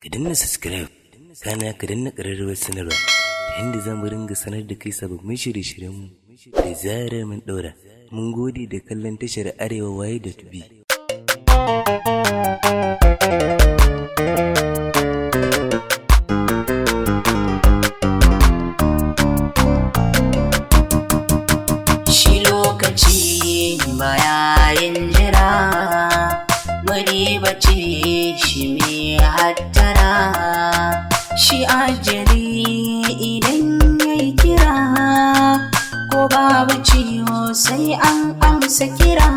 ka danna subscribe kana ka danna ƙararrawar sanarwa ta yadda za mu ringa sanar da kai sababbin shirye-shiryenmu da zarar mun ɗora. Mun gode da kallon tashar Arewa Y.B. Shi lokaci bayan jira, maribaci shi mai hattara, shi ajali idan yayi kira, ko babu ciwo sai an amsa kira.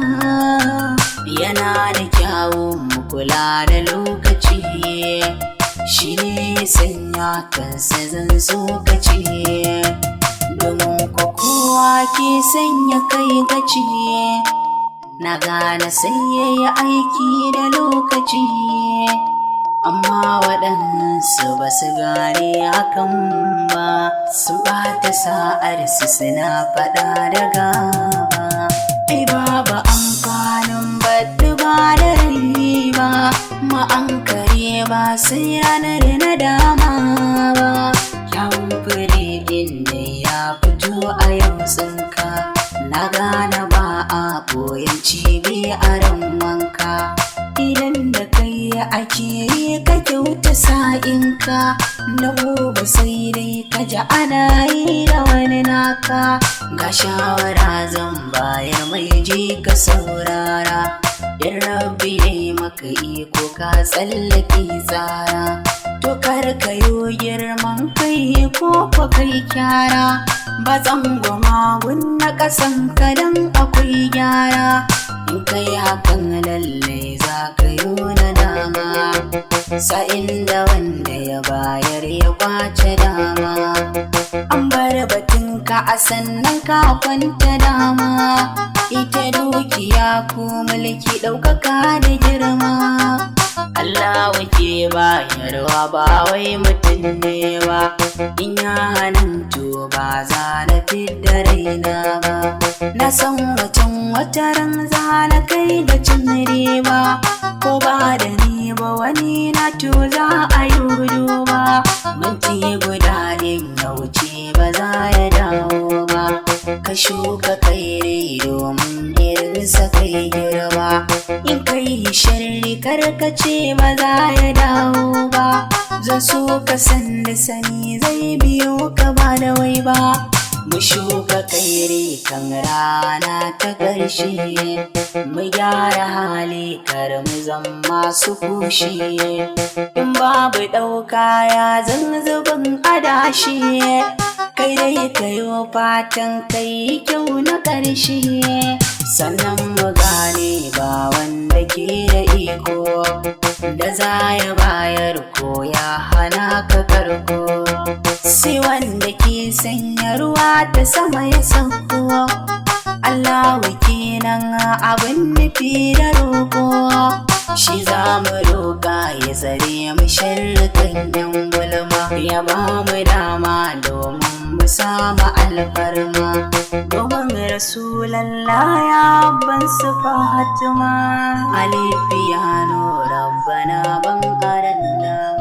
Yana da kyawun mu kula da lokaci, shi ne sanya kansa zan tsokaci, domin kowa ke sanya kai gaci. Na gane sai yayi aiki da lokaci, amma waɗansu ba su gane hakan ba, su ɓata sa'arsu suna faɗa da gaba. Ai babu amfanin baɗi ba da rai ba, ma'ankare ba sai ranar nadama ba. Kyawun fure inda ya fito a yau tsinka, na gane ba a koyan cibi a ran wanka. Idan da kai ake yi ka kyauta sa'inka, na gobe sai dai ka ji ana yi da wani naka. Ga shawara zan bayar mai ji ka saurara, in rabbi ne maka iko ka tsallake tsara, to kar ka yo girman kai ko kwa kai kyara. Ba tsangwama gunna ƙasan ka dan akwai gyara, in kai hakan lallai za ka yi nadama, sa'in da wanda ya bayar ya kwace dama. An bar batunka a sannan ka kwanta dama, ita dukiya ko mulki ɗaukaka da girma. Allah wake bayarwa ba wai mutum ne ba, in ya hananto ba za na fidda raina ba. Na san wataran za na kai da cin riba, ko ba da ni ba wani na to za a yi duba. Minti guda din ya wuce ba za ya dawo ba, ka shuka kai domin irinsa kai girma. In kai sharri karkace ba za ya dawo ba, zan so ka san da sani zai biyo ka ba da wai ba. Mu shuka kairi kan rana ta ƙarshe, mu gyara hali kar mu zama masu kushe. In babu ɗauka ya zan zubin adashi, kai dai kayo fatan kai kyau na ƙarshe. Sannan mu gane ba wanda ke da iko, da za ya bayar ko ya hana ka karko, sai wanda ke sanya ruwa ta sama ya sauko. Allahu kenan abin nufi da roƙo, shi za mu roƙa ya tsare mu sharrukan yan gulma, ya ba mu dama domin mu samu alfarma. Domin Rasulallah ya ban su Fatima, Alifiyano Rabbana ban ƙaran dama.